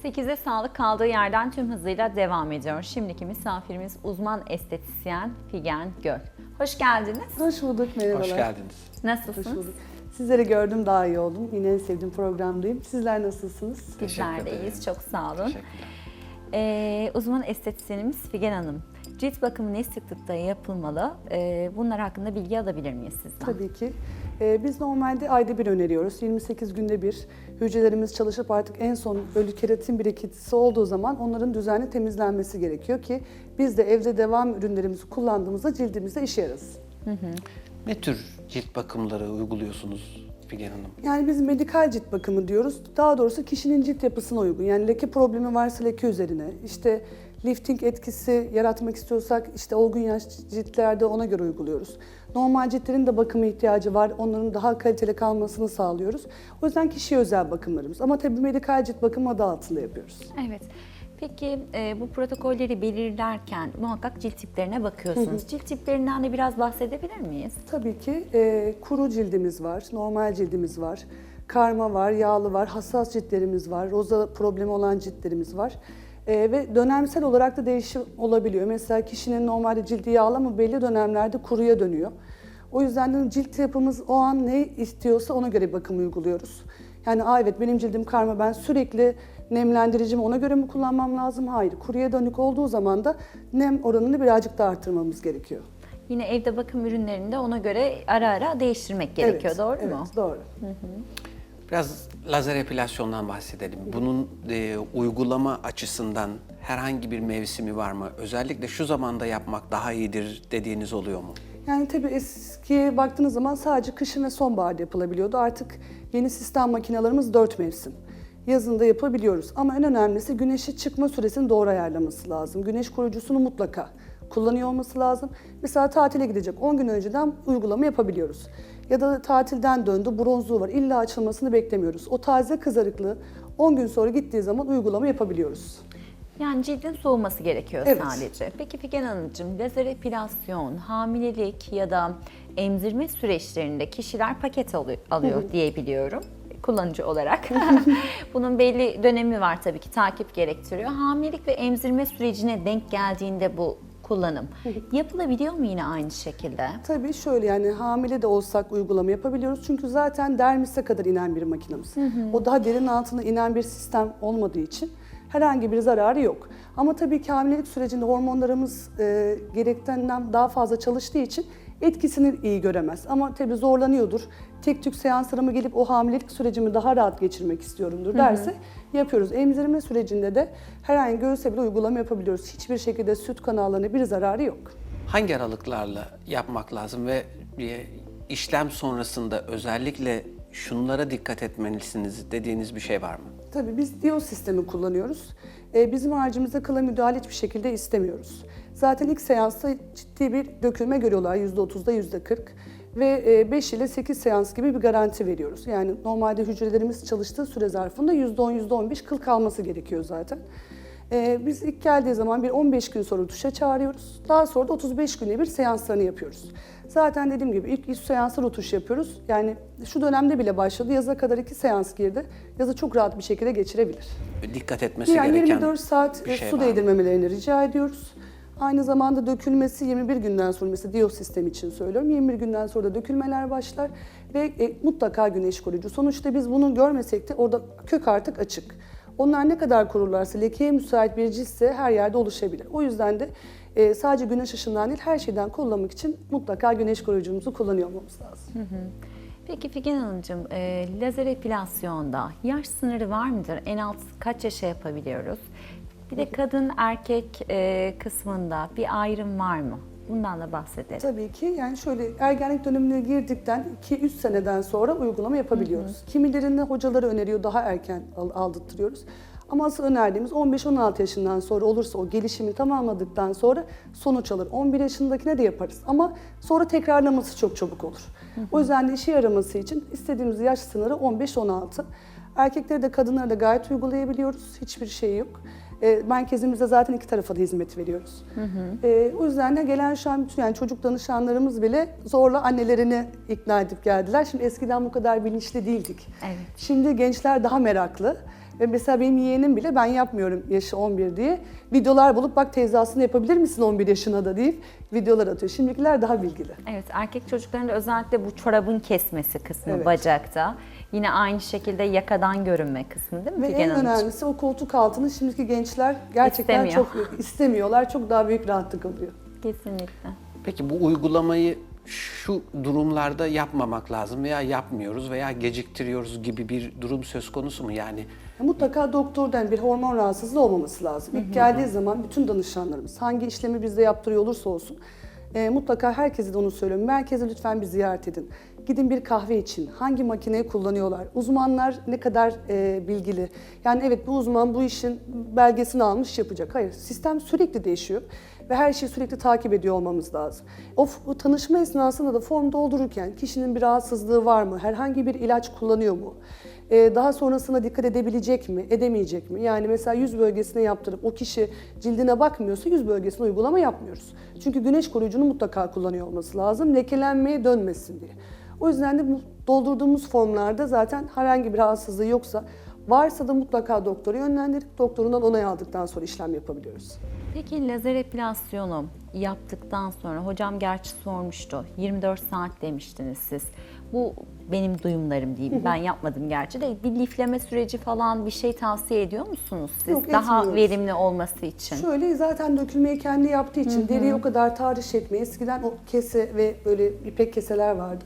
8'e sağlık kaldığı yerden tüm hızıyla devam ediyor. Şimdiki misafirimiz uzman estetisyen Figen Göl. Hoş geldiniz. Hoş bulduk, merhabalar. Hoş geldiniz. Nasılsınız? Hoş bulduk. Sizleri gördüm, daha iyi oldum. Yine en sevdiğim programdayım. Sizler nasılsınız? Bizler de iyiyiz, çok sağ olun. Teşekkürler. Uzman estetisyenimiz Figen Hanım. Cilt bakımı ne sıklıkta yapılmalı? Bunlar hakkında bilgi alabilir miyiz sizden? Tabii ki. Biz normalde ayda bir öneriyoruz. 28 günde bir hücrelerimiz çalışıp artık en son ölü keratin birikintisi olduğu zaman onların düzenli temizlenmesi gerekiyor ki biz de evde devam ürünlerimizi kullandığımızda cildimizde işe yarasın. Ne tür cilt bakımları uyguluyorsunuz Figen Hanım? Yani biz medikal cilt bakımı diyoruz. Daha doğrusu kişinin cilt yapısına uygun. Yani leke problemi varsa leke üzerine, işte lifting etkisi yaratmak istiyorsak işte olgun yaş ciltlerde ona göre uyguluyoruz. Normal ciltlerin de bakıma ihtiyacı var. Onların daha kaliteli kalmasını sağlıyoruz. O yüzden kişiye özel bakımlarımız. Ama tabii medikal cilt bakımı adı altında yapıyoruz. Evet. Peki bu protokolleri belirlerken muhakkak cilt tiplerine bakıyorsunuz. Cilt tiplerinden de biraz bahsedebilir miyiz? Tabii ki kuru cildimiz var, normal cildimiz var, karma var, yağlı var, hassas ciltlerimiz var, roza problemi olan ciltlerimiz var. Ve dönemsel olarak da değişim olabiliyor. Mesela kişinin normalde cildi yağlı ama belli dönemlerde kuruya dönüyor. O yüzden de cilt yapımız o an ne istiyorsa ona göre bakım uyguluyoruz. Yani evet benim cildim karma, ben sürekli nemlendiricimi ona göre mi kullanmam lazım? Hayır. Kuruya dönük olduğu zaman da nem oranını birazcık daha arttırmamız gerekiyor. Yine evde bakım ürünlerini de ona göre ara ara değiştirmek gerekiyor, doğru mu? Evet, doğru. Biraz lazer epilasyondan bahsedelim. Bunun uygulama açısından herhangi bir mevsimi var mı? Özellikle şu zamanda yapmak daha iyidir dediğiniz oluyor mu? Yani tabii eskiye baktığınız zaman sadece kışın ve sonbaharda yapılabiliyordu. Artık yeni sistem makinelerimiz 4 mevsim. Yazında yapabiliyoruz ama en önemlisi güneşe çıkma süresini doğru ayarlaması lazım. Güneş koruyucusunu mutlaka kullanıyor olması lazım. Mesela tatile gidecek 10 gün önceden uygulama yapabiliyoruz. Ya da tatilden döndü, bronzluğu var, illa açılmasını beklemiyoruz. O taze kızarıklığı 10 gün sonra gittiği zaman uygulama yapabiliyoruz. Yani cildin soğuması gerekiyor Evet. sadece. Peki Figen Hanımcığım, lazer epilasyon, hamilelik ya da emzirme süreçlerinde kişiler paket alıyor diyebiliyorum kullanıcı olarak. Bunun belli dönemi var tabii ki, takip gerektiriyor. Hamilelik ve emzirme sürecine denk geldiğinde bu kullanım yapılabiliyor mu yine aynı şekilde? Tabii şöyle, yani hamile de olsak uygulama yapabiliyoruz. Çünkü zaten dermise kadar inen bir makinamız. O daha derin altına inen bir sistem olmadığı için herhangi bir zararı yok. Ama tabii ki hamilelik sürecinde hormonlarımız gerektiğinden daha fazla çalıştığı için etkisini iyi göremez. Ama tabii zorlanıyordur. Tek tük seanslarıma gelip o hamilelik sürecimi daha rahat geçirmek istiyorumdur derse yapıyoruz. Emzirme sürecinde de herhangi göğüse bile uygulama yapabiliyoruz. Hiçbir şekilde süt kanallarına bir zararı yok. Hangi aralıklarla yapmak lazım ve işlem sonrasında özellikle şunlara dikkat etmelisiniz dediğiniz bir şey var mı? Tabii biz DIO sistemi kullanıyoruz. Bizim harcımızda kıla müdahale hiçbir şekilde istemiyoruz. Zaten ilk seansta ciddi bir dökülme görüyorlar, %30'da %40. Ve 5 ile 8 seans gibi bir garanti veriyoruz. Yani normalde hücrelerimiz çalıştığı süre zarfında %10, %15 kıl kalması gerekiyor zaten. Biz ilk geldiği zaman bir 15 gün sonra rutuşa çağırıyoruz. Daha sonra da 35 günde bir seanslarını yapıyoruz. Zaten dediğim gibi ilk 3 seansı rutuş yapıyoruz. Yani şu dönemde bile başladı. Yaza kadar 2 seans girdi. Yazı çok rahat bir şekilde geçirebilir. Dikkat etmesi Yani gereken 24 saat bir şey su var mı? değdirmemelerini rica ediyoruz. Aynı zamanda dökülmesi 21 günden sonra, mesela DIO sistemi için söylüyorum, 21 günden sonra da dökülmeler başlar ve mutlaka güneş koruyucu. Sonuçta biz bunu görmesek de orada kök artık açık. Onlar ne kadar kururlarsa, lekeye müsait bir ciltse her yerde oluşabilir. O yüzden de sadece güneş ışığından değil, her şeyden kollamak için mutlaka güneş koruyucumuzu kullanıyor olmamız lazım. Peki Figen Hanımcığım, lazer epilasyonda yaş sınırı var mıdır? En alt kaç yaşa yapabiliyoruz? Bir de kadın erkek kısmında bir ayrım var mı? Bundan da bahsedelim. Tabii ki, yani şöyle, ergenlik dönemine girdikten 2-3 seneden sonra uygulama yapabiliyoruz. Kimilerinde hocaları öneriyor, daha erken aldırtıyoruz. Ama asıl önerdiğimiz 15-16 yaşından sonra olursa, o gelişimi tamamladıktan sonra sonuç alır. 11 yaşındakine de yaparız ama sonra tekrarlaması çok çabuk olur. O yüzden de işe yaraması için istediğimiz yaş sınırı 15-16. Erkekleri de kadınları da gayet uygulayabiliyoruz. Hiçbir şey yok. Merkezimizde zaten iki tarafa da hizmet veriyoruz. O yüzden de gelen şu an bütün, yani çocuk danışanlarımız bile zorla annelerini ikna edip geldiler. Şimdi eskiden bu kadar bilinçli değildik. Evet. Şimdi gençler daha meraklı. Ve mesela benim yeğenim bile ben yapmıyorum yaşı 11 diye videolar bulup bak teyze aslında yapabilir misin 11 yaşına da deyip videolar atıyor. Şimdikiler daha bilgili. Evet, erkek çocuklarında özellikle bu çorabın kesmesi kısmı Evet. bacakta. Yine aynı şekilde yakadan görünme kısmı değil mi Ve Figen en Hanımcığım? önemlisi o koltuk altını şimdiki gençler gerçekten İstemiyor. çok istemiyorlar. Çok daha büyük rahatlık alıyor. Kesinlikle. Peki bu uygulamayı şu durumlarda yapmamak lazım veya yapmıyoruz veya geciktiriyoruz gibi bir durum söz konusu mu? Yani Mutlaka doktordan bir hormon rahatsızlığı olmaması lazım. İlk geldiği zaman bütün danışanlarımız hangi işlemi bizde yaptırıyor olursa olsun mutlaka herkese de onu söylüyorum. Merkeze lütfen bir ziyaret edin. Gidin bir kahve için. Hangi makineyi kullanıyorlar? Uzmanlar ne kadar bilgili? Yani evet bu uzman bu işin belgesini almış yapacak. Hayır, sistem sürekli değişiyor ve her şeyi sürekli takip ediyor olmamız lazım. O tanışma esnasında da form doldururken kişinin bir rahatsızlığı var mı? Herhangi bir ilaç kullanıyor mu? Daha sonrasında dikkat edebilecek mi, edemeyecek mi? Yani mesela yüz bölgesine yaptırıp o kişi cildine bakmıyorsa yüz bölgesine uygulama yapmıyoruz. Çünkü güneş koruyucunu mutlaka kullanıyor olması lazım, lekelenmeye dönmesin diye. O yüzden de bu doldurduğumuz formlarda zaten herhangi bir rahatsızlığı yoksa, varsa da mutlaka doktora yönlendirip doktorundan onay aldıktan sonra işlem yapabiliyoruz. Peki lazer epilasyonu yaptıktan sonra, hocam gerçi sormuştu, 24 saat demiştiniz siz. Bu benim duyumlarım diyeyim, ben yapmadım gerçi de. Bir lifleme süreci falan bir şey tavsiye ediyor musunuz siz? Yok, Daha etmiyoruz. verimli olması için. Şöyle zaten dökülmeyi kendi yaptığı için deriyi o kadar tahriş etmiyor. Eskiden o kese ve böyle ipek keseler vardı.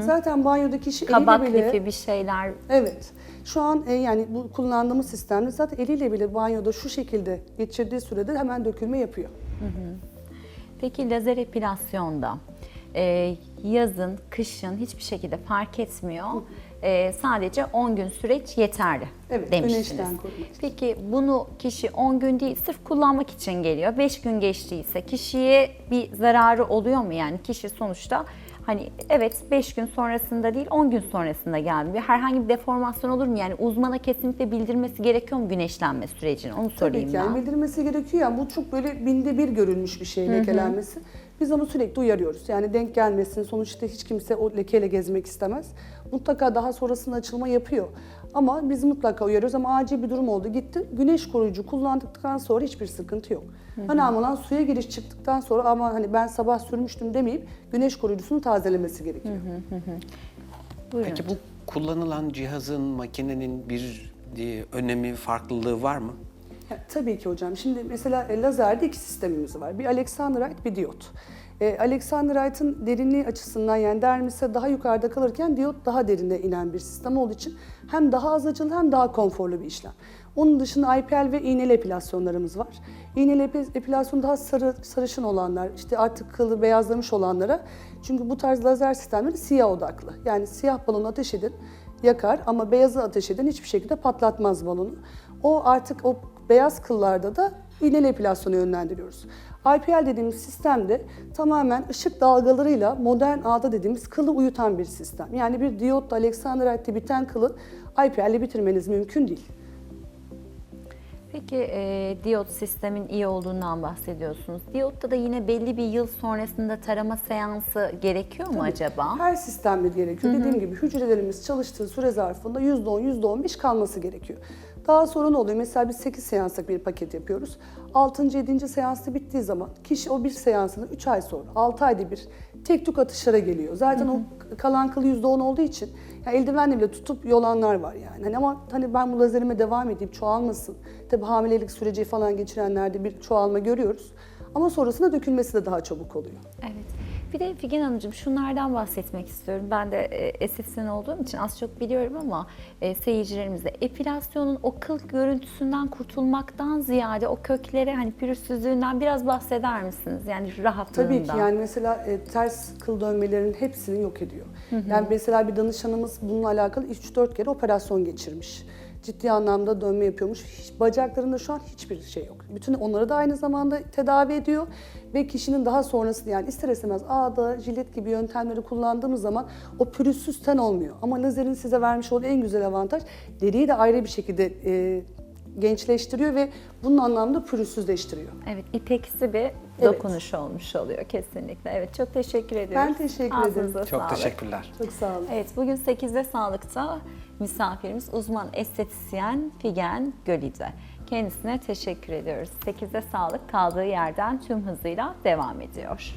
Zaten banyodaki kişi Kabak eliyle bile... lifi bir şeyler. Evet. Şu an yani bu kullandığımız sistemde zaten eliyle bile banyoda şu şekilde geçirdiği sürede hemen dökülme yapıyor. Peki lazer epilasyonda yazın, kışın hiçbir şekilde fark etmiyor. Sadece 10 gün süreç yeterli Evet, demiştiniz. güneşten korumak için. Peki bunu kişi 10 gün değil sırf kullanmak için geliyor. 5 gün geçtiyse kişiye bir zararı oluyor mu? Yani kişi sonuçta hani evet 5 gün sonrasında değil 10 gün sonrasında geldi. Herhangi bir deformasyon olur mu? Yani uzmana kesinlikle bildirmesi gerekiyor mu güneşlenme sürecini? Onu sorayım Tabii ki yani ben. bildirmesi gerekiyor. Yani bu çok böyle binde bir görülmüş bir şey lekelenmesi. Biz onu sürekli uyarıyoruz. Yani denk gelmesin. Sonuçta hiç kimse o lekeyle gezmek istemez. Mutlaka daha sonrasında açılma yapıyor. Ama biz mutlaka uyarıyoruz ama acil bir durum oldu. Gitti güneş koruyucu kullandıktan sonra hiçbir sıkıntı yok. Önemli olan suya giriş çıktıktan sonra ama hani ben sabah sürmüştüm demeyip güneş koruyucusunu tazelemesi gerekiyor. Buyurun. peki bu kullanılan cihazın, makinenin bir önemi, farklılığı var mı? Ya, tabii ki hocam. Şimdi mesela lazerde iki sistemimiz var. Bir Alexandrite, bir diyot. Alexandrite'ın derinliği açısından yani dermise daha yukarıda kalırken diyot daha derine inen bir sistem olduğu için hem daha az acılı hem daha konforlu bir işlem. Onun dışında IPL ve iğneli epilasyonlarımız var. İğneli epilasyon daha sarışın olanlar, işte artık kılı beyazlamış olanlara. Çünkü bu tarz lazer sistemleri siyah odaklı. Yani siyah balonu ateş edin, yakar ama beyazı ateş edin hiçbir şekilde patlatmaz balonu. O artık o beyaz kıllarda da iğneli epilasyona yönlendiriyoruz. IPL dediğimiz sistemde tamamen ışık dalgalarıyla modern ağda dediğimiz kılı uyutan bir sistem. Yani bir diyotla Alexandrite'de biten kılı IPL'le bitirmeniz mümkün değil. Peki diyot sistemin iyi olduğundan bahsediyorsunuz. Diyotta da yine belli bir yıl sonrasında tarama seansı gerekiyor mu acaba? Her sistemde gerekiyor. Dediğim gibi hücrelerimiz çalıştığı süre zarfında %10, %15 kalması gerekiyor. Daha sonra ne oluyor? Mesela biz 8 seanslık bir paket yapıyoruz. 6. 7. seansı bittiği zaman kişi o bir seansını 3 ay sonra, 6 ayda bir tek tük atışlara geliyor. Zaten o kalan kıl %10 olduğu için yani eldivenle bile tutup yolanlar var yani. Ama ben bu lazerime devam edeyim, çoğalmasın. Tabii hamilelik süreci falan geçirenlerde bir çoğalma görüyoruz. Ama sonrasında dökülmesi de daha çabuk oluyor. Evet. Bir de Figen Hanımcığım şunlardan bahsetmek istiyorum. Ben de estetisyen olduğum için az çok biliyorum ama seyircilerimiz de epilasyonun o kıl görüntüsünden kurtulmaktan ziyade o köklere hani pürüzsüzlüğünden biraz bahseder misiniz? Yani rahatlığından. Tabii ki yani mesela ters kıl dönmelerinin hepsini yok ediyor. Yani mesela bir danışanımız bununla alakalı 3-4 kere operasyon geçirmiş. Ciddi anlamda dönme yapıyormuş. Bacaklarında şu an hiçbir şey yok. Bütün onları da aynı zamanda tedavi ediyor ve kişinin daha sonrasında yani ister istemez ağda, jilet gibi yöntemleri kullandığımız zaman o pürüzsüz ten olmuyor. Ama lazerin size vermiş olduğu en güzel avantaj deriyi de ayrı bir şekilde gençleştiriyor ve bunun anlamda pürüzsüzleştiriyor. Evet, ipeksi bir Evet. dokunuş olmuş oluyor kesinlikle. Evet, çok teşekkür ediyoruz. Ben teşekkür ederim. Ağzınıza Çok sağlık. teşekkürler. Çok sağ olun. Evet, bugün 8'de Sağlık'ta misafirimiz uzman estetisyen Figen Gölide. Kendisine teşekkür ediyoruz. 8'de Sağlık kaldığı yerden tüm hızıyla devam ediyor.